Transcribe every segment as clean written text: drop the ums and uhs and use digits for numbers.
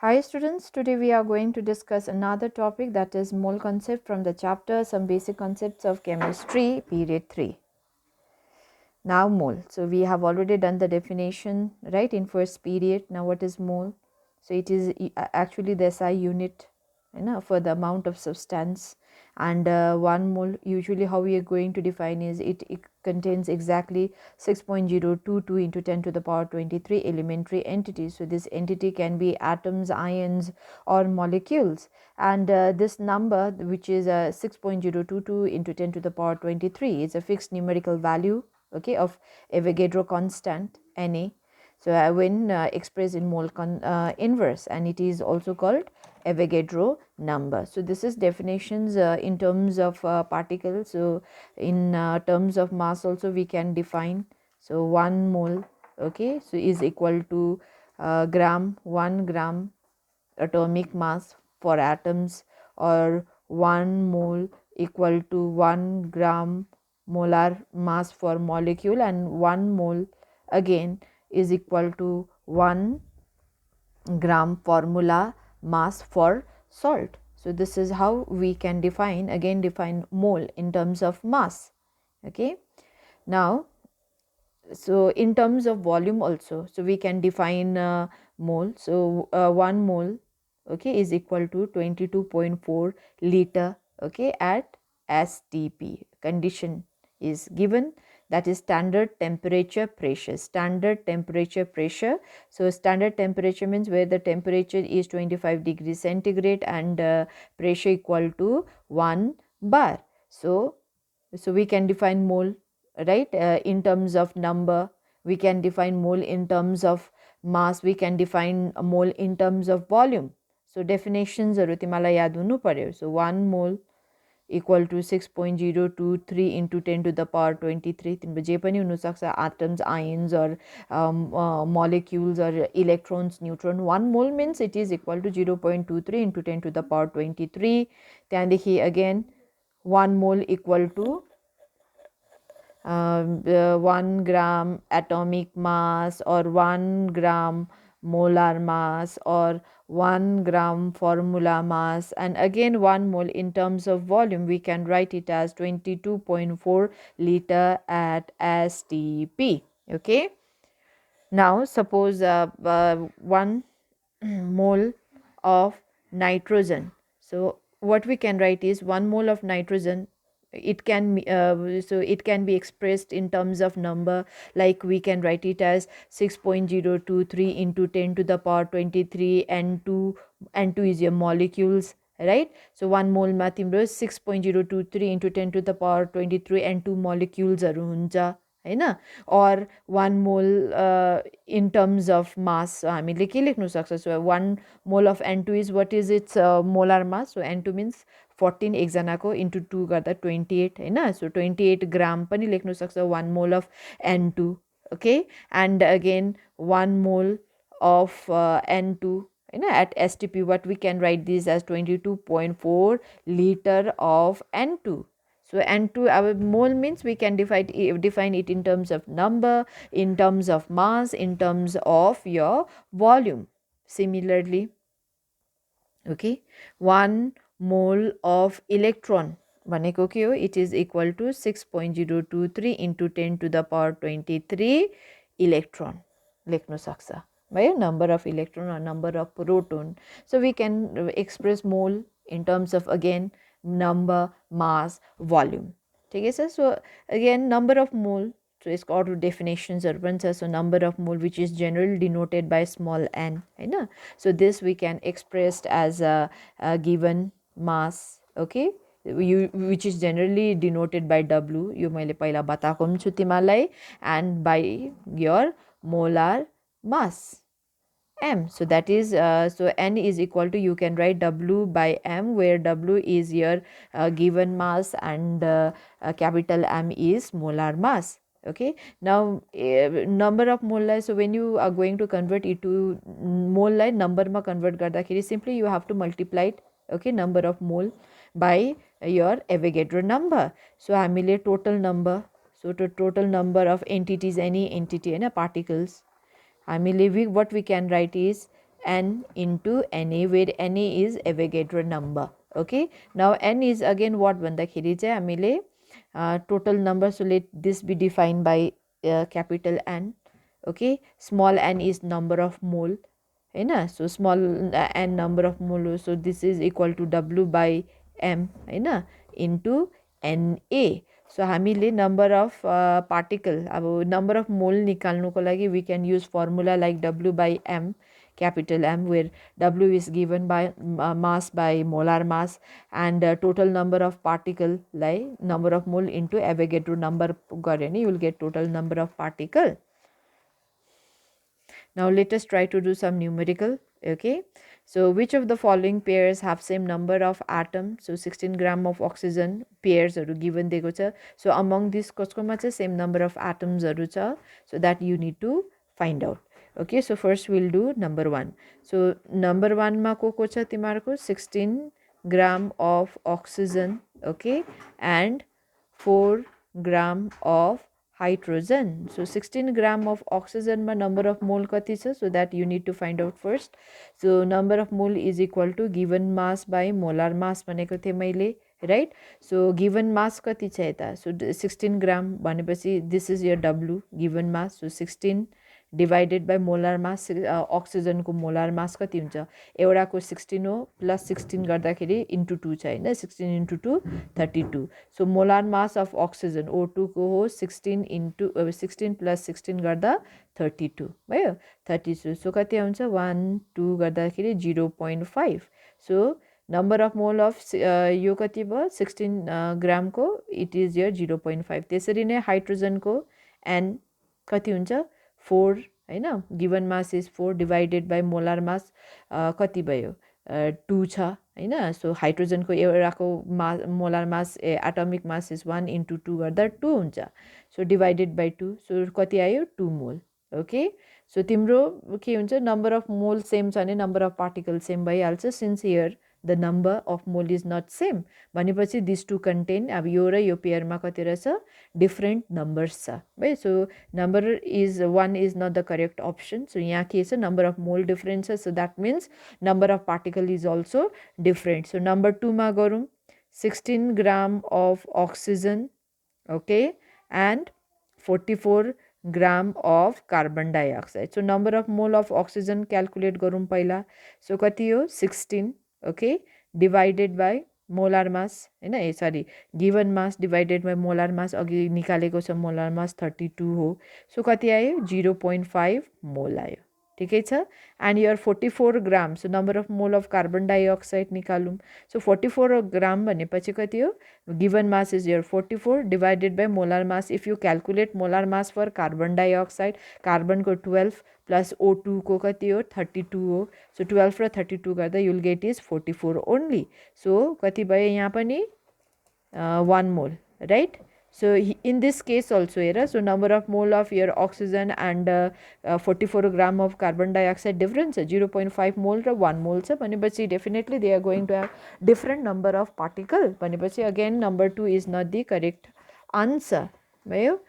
Hi students, today we are going to discuss another topic, that is mole concept from the chapter Some Basic Concepts of Chemistry, period 3. Now mole. So we have already done the definition, right, in first period. Now what is mole? So it is actually the SI unit, for the amount of substance. And 1 mole, usually how we are going to define is it contains exactly 6.022 into 10 to the power 23 elementary entities. So this entity can be atoms, ions, or molecules. And this number, which is 6.022 into 10 to the power 23, is a fixed numerical value, okay, of Avogadro constant Na. So when expressed in mole inverse, and it is also called Avogadro number. So this is definitions in terms of particles. So in terms of mass also we can define. So 1 mole, okay, so is equal to gram, 1 gram atomic mass for atoms, or 1 mole equal to 1 gram molar mass for molecule, and 1 mole again is equal to 1 gram formula mass for salt. So this is how we can define mole in terms of mass. Okay, now so in terms of volume also, so we can define mole. So 1 mole, okay, is equal to 22.4 liter, okay, at STP. Condition is given, that is standard temperature pressure. So standard temperature means where the temperature is 25 degrees centigrade and pressure equal to 1 bar. So we can define mole, right, in terms of number. We can define mole in terms of mass. We can define a mole in terms of volume. So definitions are तिमीलाई याद हुनु पर्यो. So 1 mole equal to 6.023 into 10 to the power 23. तिम्रो जे पनि हुनु सक्छ, atoms, ions, or molecules, or electrons, neutron. 1 mole means it is equal to 0.23 into 10 to the power 23. त्यहाँदेखि again 1 mole equal to 1 gram atomic mass, or 1 gram molar mass, or 1 gram formula mass, and again 1 mole in terms of volume we can write it as 22.4 liter at STP. Okay, now suppose 1 mole of nitrogen. So what we can write is 1 mole of nitrogen, it can so it can be expressed in terms of number, like we can write it as 6.023 into 10 to the power 23, and 2 is your molecules, right? So 1 mole ma तिम्रो 6.023 into 10 to the power 23 and 2 molecules हरू हुन्छ, हैन? or 1 mole in terms of mass, हामीले के लेख्नु सक्छ? So 1 mole of N2 is, what is its molar mass? So N2 means 14, एकजनाको into 2 गर्दा 28, हैन? So 28 gram पनि लेख्नु सक्छ 1 mole of N2. Okay, and again 1 mole of N2, at STP, what we can write this as 22.4 liter of N2. So N2, our mole means we can define it in terms of number, in terms of mass, in terms of your volume. Similarly, okay, 1 mole of electron भनेको के हो? It is equal to 6.023 into 10 to the power 23 electron लेख्नु सक्छ भयो, number of electron or number of proton. So we can express mole in terms of again number, mass, volume. ठीक है. So again number of mole, so it's got definitions or ones. So number of mole which is generally denoted by small n, right? So this we can express as a given mass, okay, which is generally denoted by W, यो मैले पहिला बताएको पनि छु तिमीलाई, and by your molar mass m. So that is so n is equal to, you can write W by m, where W is your given mass, and capital M is molar mass. Okay, now number of mole, so when you are going to convert it to mole number ma convert garदाखेरि simply you have to multiply it, okay, number of mole by your Avogadro number. So हामीले total number, so to total number of entities, any entity, particles, हामीले what we can write is n into Na, where Na is Avogadro number. Okay, now n is again what भन्दाखेरि चाहिँ हामीले total number, so let this be defined by capital N. Okay, small n is number of mole, हैन, so small n number of mole, so this is equal to W by M, हैन, into Na. So हामीले number of particle, अब number of mole निकाल्नुको लागि we can use formula like W by M, capital M, where W is given by mass by molar mass, and total number of particle like number of mole into Avogadro number गरे नि you will get total number of particle. Now let us try to do some numerical. Okay, so which of the following pairs have same number of atoms? So 16 gram of oxygen pairs are given दिएको छ. So among these कसकोमा चाहिँ same number of atoms हरू छ, so that you need to find out. Okay, so first we'll do number 1. So number 1 मा को छ तिमीहरूको 16 gram of oxygen, okay, and 4 gram of hydrogen. So 16 gram of oxygen ma number of mole kati cha, so that you need to find out first. So number of mole is equal to given mass by molar mass भनेको थिए मैले, right? So given mass कति छ यता, so 16 gram भनेपछि this is your W given mass, so 16 divided by molar mass, oxygen को molar mass कति हुन्छ, एउटा को 16 हो plus 16 गर्दाखेरि into 2 छ हैन, 16 into 2 32. So molar mass of oxygen O2 को हो 16 into 16 plus 16 गर्दा 32 भयो, 32. So कति आउँछ 1 2 गर्दाखेरि 0.5. So number of mole of यो कति भयो 16 ग्राम को, it is your 0.5. त्यसरी नै हाइड्रोजन को n कति हुन्छ 4 हैन, given mass is 4 divided by molar mass कति भयो 2 छ हैन. So हाइड्रोजन को एउटाको molar mass atomic mass is 1 into 2 गर्दा 2 हुन्छ. So divided by 2, so कति आयो 2 mole. Okay, so तिम्रो के हुन्छ number of mole same छ भने number of particle same भइहाल्छ, since here the number of mole is not same भनेपछि these two contain, अब यो र यो पेयर मा कति रहेछ different numbers छ है. So number is 1 is not the correct option. So यहाँ के छ number of mole difference छ, so that means number of particle is also different. So number 2 मा गरौँ 16 gram of oxygen, okay, and 44 gram of carbon dioxide. So number of mole of oxygen calculate गरौँ पहिला. So कति हो 16, okay, divided by molar mass हैन, sorry, given mass divided by molar mass, अघि निकालेको छ molar mass 32 हो. So कति आयो 0.5 mole आयो, ठिकै छ. And your 44 gram, so number of mole of carbon dioxide निकालौँ. So 44 gram भनेपछि कति हो, given mass is your 44 divided by molar mass. If you calculate molar mass for carbon dioxide, carbon को 12 plus O2 को कति हो 32 हो. So 12 र 32 गर्दा you will get is 44 only. So कति भयो यहाँ पनि 1 mole, right? So in this case also here, so number of mole of your oxygen and 44 gram of carbon dioxide difference 0.5 mole र 1 mole छ भनेपछि definitely they are going to have different number of particle भनेपछि again number 2 is not the correct answer भयो.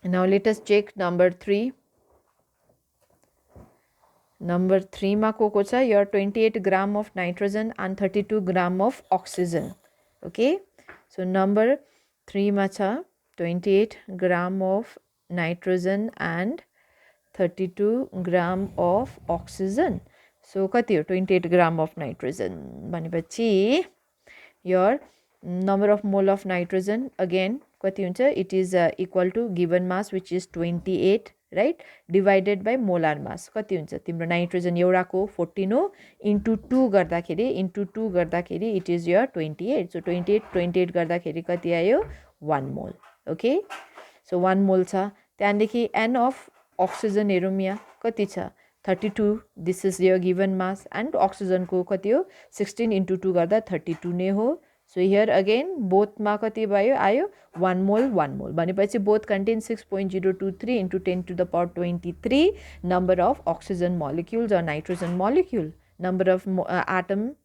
Now let us check number 3. Number 3 मा को छ your 28 gram of nitrogen and 32 gram of oxygen. Okay, so number 3 मा छ 28 gram of nitrogen and 32 gram of oxygen. So कति हो 28 gram of nitrogen भनेपछि your number of mole of nitrogen again कति हुन्छ, it is equal to given mass which is 28, right, divided by molar mass कति हुन्छ तिम्रो nitrogen एउटाको 14 हो, into 2 गर्दाखेरि it is your 28. So 28 गर्दाखेरि कति आयो 1 mole. Okay, so 1 mole छ. त्यहाँदेखि n of oxygen हेरौँ यहाँ कति छ 32, this is your given mass, and oxygen को कति हो 16 into 2 गर्दा 32 नै हो. So here again both मा कति भयो आयो 1 mole भनेपछि both contain 6.023 into 10 to the power 23 number of oxygen molecules or nitrogen molecule. Number of atom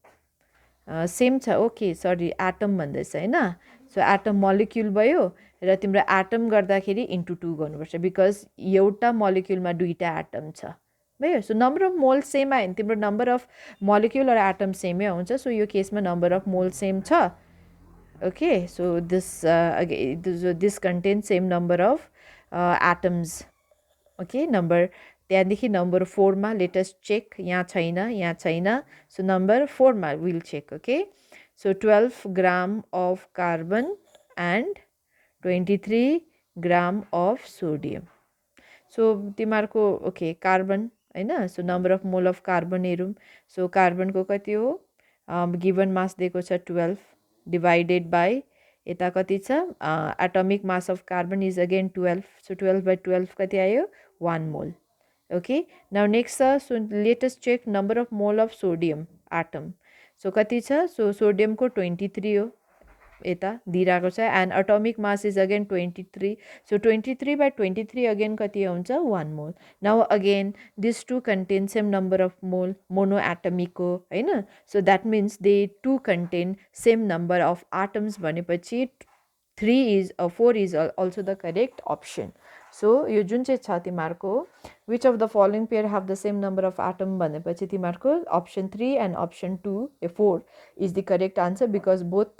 same छ. Okay, sorry, atom भन्दैछ हैन. So atom molecule भयो र तिम्रो atom गर्दाखेरि into 2 गर्नुपर्छ because एउटा molecule मा दुईटा atom छ भयो. So number of mole same आयो भने तिम्रो नम्बर अफ मोलिक्युल र एटम सेमै आउँछ. सो यो केसमा नम्बर अफ मोल सेम छ. Okay, so this contains same number of atoms. Okay, त्यहाँदेखि नम्बर 4मा लेटेस्ट चेक. यहाँ छैन. सो नम्बर 4मा will check. Okay, so 12 gram of carbon and 23 gram of sodium. So तिमीहरूको okay carbon होइन. So number of mole of carbon हेरौँ. So कार्बनको कति हो, गिभन मास दिएको छ 12 डिभाइडेड बाई यता कति छ, atomic mass of carbon is again 12. So 12/12 कति आयो, 1 मोल. ओके, नाउ नेक्स्ट छ, so latest check number of mole of sodium atom. So कति छ, सो सोडियमको 23 हो यता दिइरहेको छ. And atomic mass is again 23. So 23/23 again कति आउँछ, 1 mole. Now again this two contain same number of mole, monoatomic हो होइन. So that means they two contain same number of atoms भनेपछि 4 is also the correct option. So यो जुन चाहिँ छ तिमीहरूको which of the following pair have the same number of atom भनेपछि तिमीहरूको option 3 and option 4 is the correct answer, because both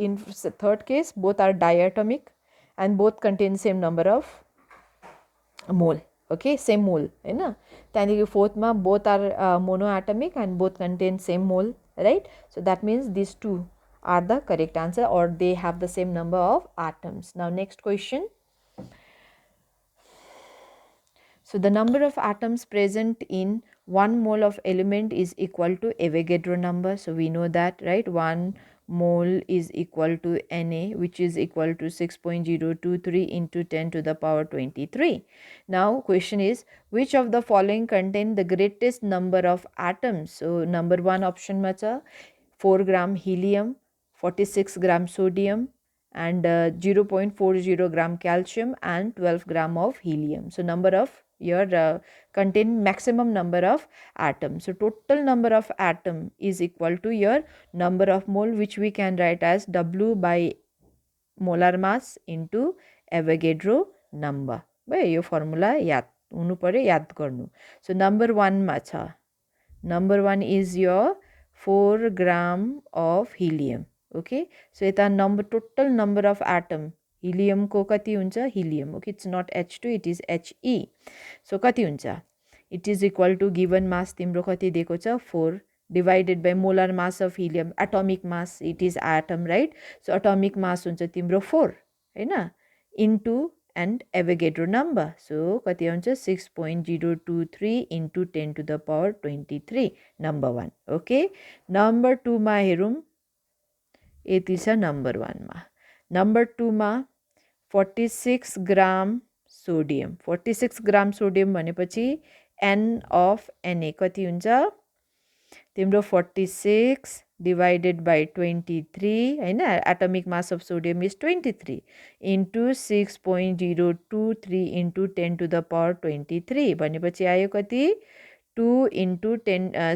in third case both are diatomic and both contain same number of mole. Okay, same mole होइन. त्यहाँदेखि फोर्थमा both are monoatomic and both contain same mole, right? So that means these two are the correct answer, or they have the same number of atoms. Now next question. So the number of atoms present in 1 mole of element is equal to Avogadro number. So we know that, right? 1 mole is equal to Na, which is equal to 6.023 into 10 to the power 23. Now question is, which of the following contain the greatest number of atoms? So number 1 option ma cha 4 gram helium, 46 gram sodium, and 0.40 gram calcium and 12 gram of helium. So number of your contain maximum number of atoms. So total number of atom is equal to your number of mole, which we can write as W by molar mass into Avogadro number. भयो यो formula याद हुनु पर्यो, याद गर्नु. So number 1 मा छ, number 1 is your 4 gram of helium. Okay, so यता टोटल नम्बर अफ एटम हिलियमको कति हुन्छ, helium. Okay, it's not H2, it is He. So कति हुन्छ, it is equal to given mass तिम्रो कति दिएको छ, 4 divided by molar mass of helium. Atomic mass, it is atom, right? So atomic mass हुन्छ तिम्रो 4 होइन, into and Avogadro number. So कति आउँछ, 6.023 into 10 to the power 23, number 1. Okay, number 2 मा हेरौँ. यति छ नम्बर 1 मा. नम्बर 2 मा 46 ग्राम सोडियम. 46 ग्राम सोडियम भनेपछि N of Na कति हुन्छ तिम्रो, 46 डिभाइडेड बाई 23 होइन. Atomic mass of sodium is 23 into 6.023 into 10 to the power 23 भनेपछि आयो कति, 2 into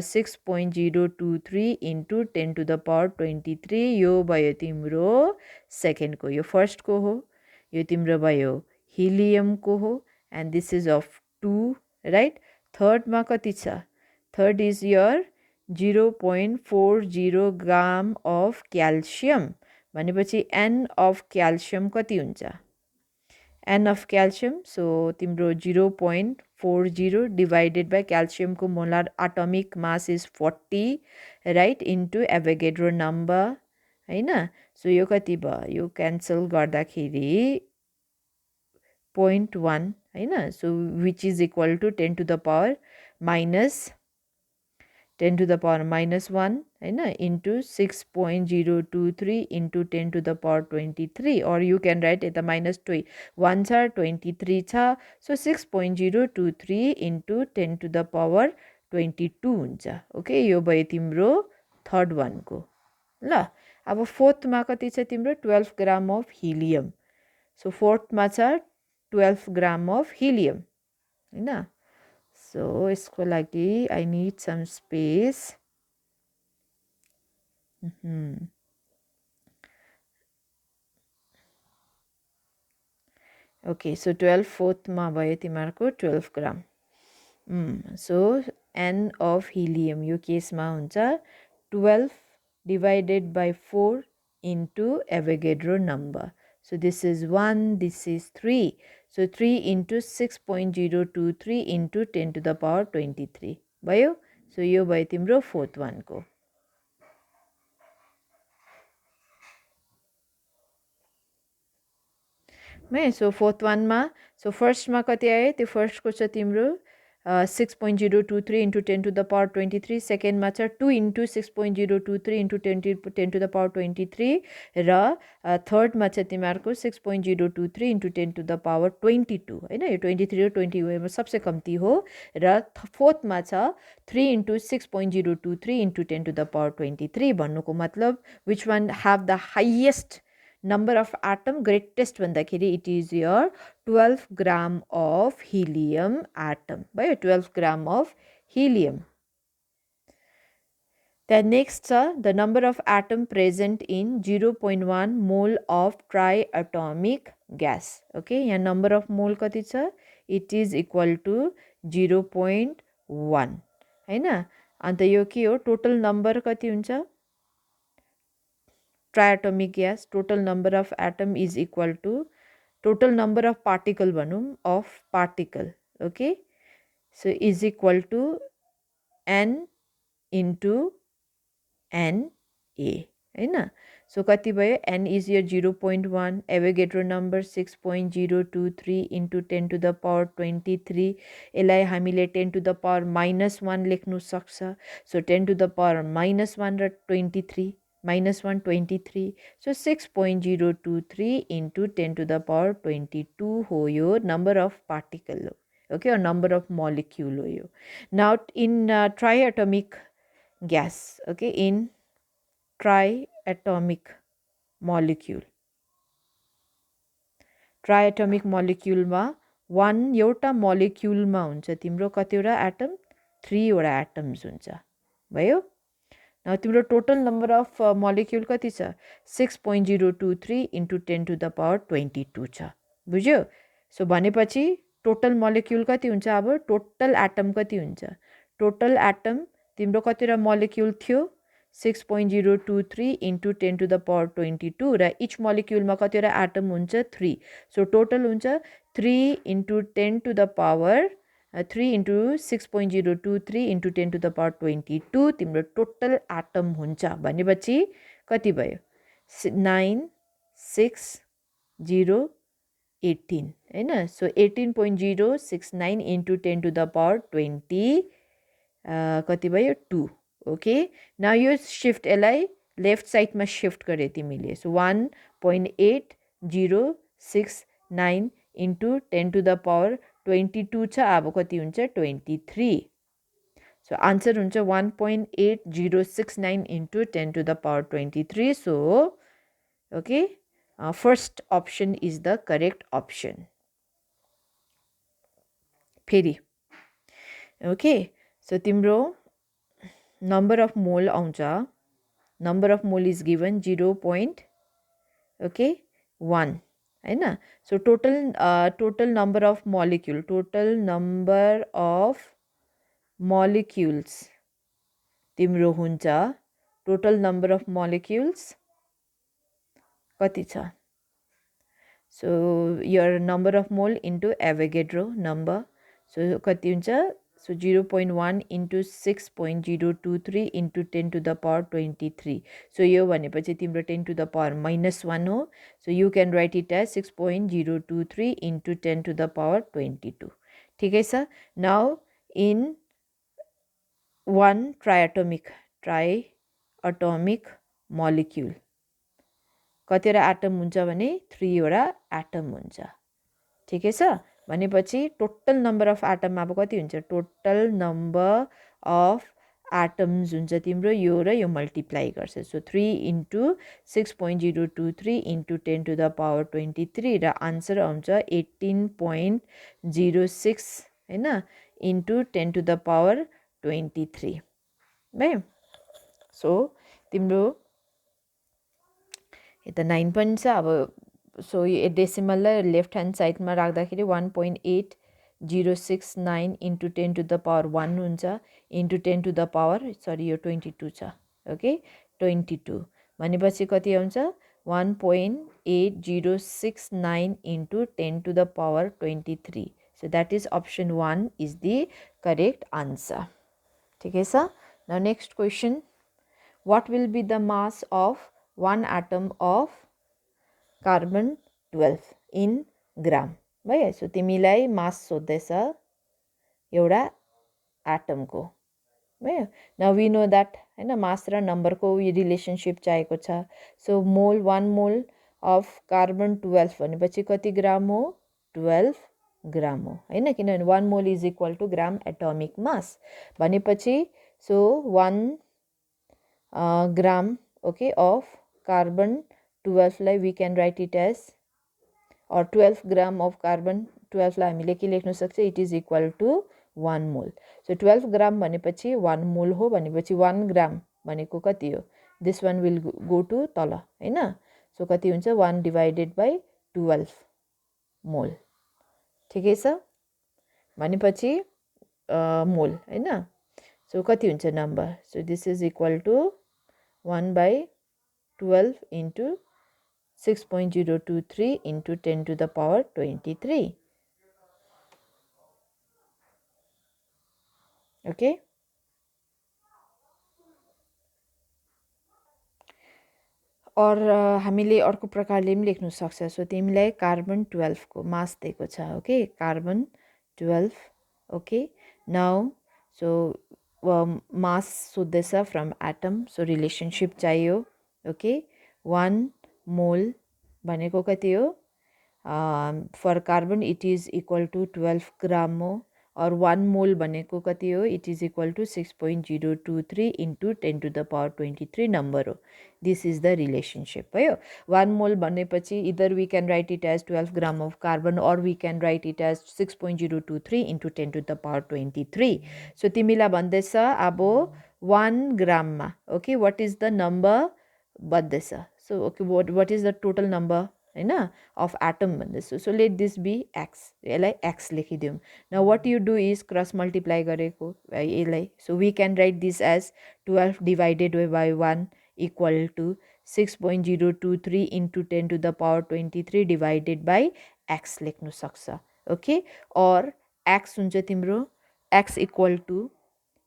6.023 into 10 to the power 23. यो भयो तिम्रो सेकेन्डको. यो फर्स्टको हो, यो तिम्रो भयो हिलियमको हो, and this is of 2, right? थर्डमा कति छ, third is your 0.40 gram of calcium भनेपछि एन अफ क्याल्सियम कति हुन्छ, एन अफ क्याल्सियम. सो तिम्रो 0.40 डिभाइडेड बाई क्याल्सियमको molar atomic mass is 40, right, into Avogadro number होइन. सो यो कति भयो, यो क्यान्सल गर्दाखेरि 0.1 होइन. So which is equal to 10 to the power minus 10 to the power minus 1 होइन, into 6.023 into 10 to the power 23, or you can write यता minus 1 छ, 23 छ. So 6.023 into 10 to the power 22 हुन्छ. ओके, यो भयो तिम्रो थर्ड वानको. ल, अब फोर्थमा कति छ तिम्रो, 12 ग्राम अफ हिलियम. सो फोर्थमा छ 12 ग्राम अफ हिलियम होइन. सो यसको लागि I need some space. Okay, so 12 फोर्थमा भयो तिमीहरूको 12 ग्राम. So n of helium यो केसमा हुन्छ 12 divided by 4 into Avogadro number. So this is 1, this is 3. So 3 into 6.023 into 10 to the power 23 भयो. So यो भयो तिम्रो फोर्थ वान को. सो फोर्थ वानमा सो फर्स्टमा कति आयो त्यो फर्स्टको छ तिम्रो 6.023 into 10 to the power 23 सेकेन्डमा छ 2 into 6.023 into 10 to the power 23 र थर्डमा छ तिमीहरूको 6.023 into 10 to the power 22 होइन यो 23 र 20 सबसे कम्ती हो र फोर्थमा छ 3 into 6.023 into 10 to the power 23 भन्नुको मतलब which one have the highest number of atom greatest भन्दाखेरि it is your 12 gram of helium atom भयो 12 gram of helium. Then next the number of atom present in 0.1 mole of triatomic gas. Okay, यहाँ number of mole कति छ it is equal to 0.1 हैन. अन्त यो के हो total number कति हुन्छ triatomic gas total number of atom is equal to total number of particle भनौं of particle. Okay, so is equal to n into n a हैन. So कति भयो n is your 0.1 Avogadro number 6.023 into 10 to the power 23 यसलाई हामीले 10 to the power -1 लेख्नु सक्छ. So 10 to the power -1 र 23 -1 23 so 6.023 into 10 to the power 22 हो यो number of particle हो. Okay, or number of molecule हो यो. Now in triatomic gas, okay, in triatomic molecule मा वान एउटा मोलिक्युलमा हुन्छ तिम्रो कतिवटा एटम 3 वटा एटम्स हुन्छ भयो. Now तिम्रो total number of molecule कति छ 6.023 into 10 to the power 22 छ बुझ्यो. सो भनेपछि total molecule कति हुन्छ अब total atom कति हुन्छ total atom तिम्रो कतिवटा molecule थियो 6.023 into 10 to the power 22 र each molecule मा कतिवटा atom हुन्छ 3 so total हुन्छ 3 into 10 to the power 3 into 6.023 into 10 to the power 22 तिम्रो total atom हुन्छ भनेपछि कति भयो 9 6 0 18 हैन. so 18.069 into 10 to the power 20 कति भयो 2. okay, now यो shift यसलाई left side मा shift गरे तिमीले so 1.8069 into 10 to the power 22 छ अब कति हुन्छ 23. so answer हुन्छ 1.8069 into 10 to the power 23. so okay, first option is the correct option. फेरि okay, so तिम्रो number of mole आउँछ number of mole is given 0.1 हैन. so total number of molecule molecules तिम्रो हुन्छ total number of molecules कति छ so your number of mole into Avogadro number so कति हुन्छ so 0.1 into 6.023 into 10 to the power 23 so यो भनेपछि तिम्रो 10 to the power -1 हो so you can write it as 6.023 into 10 to the power 22 ठिकै छ. now in one triatomic molecule कतिवटा atom हुन्छ भने 3 वटा एटम हुन्छ ठिकै छ. भनेपछि टोटल नम्बर अफ एटम अब कति हुन्छ टोटल नम्बर अफ एटम्स हुन्छ तिम्रो यो र यो मल्टिप्लाई गर्छ so 3 into 6.023 into 10 to the power 23 र आन्सर आउँछ 18.06 हैन into 10 to the power 23 भयो. सो तिम्रो यता 9 पनि छ अब सो यो डेसिमल र लेफ्ट ह्यान्ड साइडमा राख्दाखेरि 1.80 0.069 into 10 to the power 1 हुन्छ into 10 to the power sorry यो 22 छ ओके 22 भनेपछि कति आउँछ 1.8069 into 10 to the power 23 so that is option 1 is the correct answer ठिकै छ now next question what will be the mass of one atom of carbon 12 in gram भयो so तिमीलाई मास सोध्दैछ एउटा एटमको भयो नाउ वी नो द्याट हैन मास र नम्बरको relationship चाहिएको छ सो मोल 1 मोल अफ कार्बन 12 भनेपछि कति ग्राम हो 12 ग्राम हो हैन किनभने 1 mole is equal to gram atomic mass भनेपछि so 1 gram okay of carbon 12 लाई we can write it as or 12 gram of carbon 12 लाई हामीले के लेख्न सक्छ इट इज इक्वल टु 1 मोल सो 12 ग्राम भनेपछि 1 मोल हो भनेपछि 1 ग्राम भनेको कति हो this one will go to तल हैन सो कति हुन्छ 1 डिवाइडेड बाइ 12 मोल ठिकै छ भनेपछि मोल हैन सो कति हुन्छ number so this is equal to 1 by 12 into 6.023 into 10 to the power 23 okay और हामीले अर्को प्रकारले पनि लेख्न सक्छ सो तिमीलाई कार्बन 12 को मास दिएको छ okay carbon 12 okay now so mass सोध्दैछ फ्रम एटम सो रिलेसनशिप चाहियो ओके 1 मोल भनेको कति हो for carbon it is equal to 12 gram हो और 1 मोल भनेको कति हो it is equal to 6.023 into 10 to the power 23 number हो दिस इज द रिलेसनशिप भयो 1 मोल भनेपछि either we can write it as 12 gram of carbon और we can write it as 6.023 into 10 to the power 23 so तिमीलाई भन्दैछ अब 1 ग्राममा okay what is the number भन्दैछ so okay what is the total number हैन of atom भन्दैछु so let this be X यसलाई X लेखिदिउँ now what you do is cross multiply गरेको यसलाई so we can write this as 12 divided by 1 equal to 6.023 into 10 to the power 23 divided by X लेख्नु सक्छ okay और X हुन्छ तिम्रो X equal to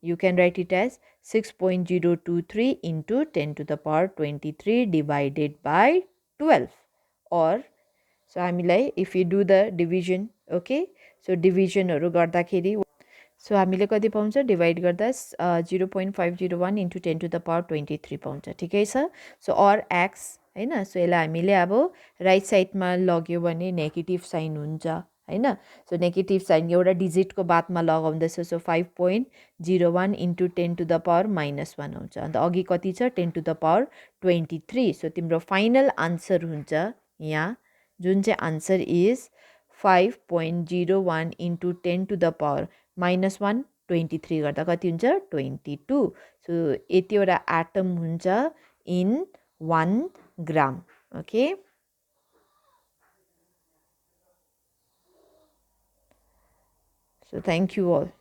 you can write it as 6.023 into 10 to the power 23 divided by 12 or so हामीलाई if you do the division okay so division हरु गर्दाखेरि so हामीले कति पाउँछ डिवाइड गर्दा 0.501 into 10 to the power 23 पाउँछ ठिकै छ सो और x हैन सो यसलाई हामीले अब राइट साइडमा लग्यो भने नेगेटिभ साइन हुन्छ हैन सो नेगेटिभ साइन एउटा डिजिटको बादमा लगाउँदैछ so 5.01 into 10 to the power -1 आउँछ अन्त अघि कति छ 10 टु द पावर 23 सो तिम्रो फाइनल आन्सर हुन्छ यहाँ जुन चाहिँ answer is 5.01 into 10 to the power -1 23 गर्दा कति हुन्छ 22 सो यतिवटा एटम हुन्छ in 1 gram okay So thank you all.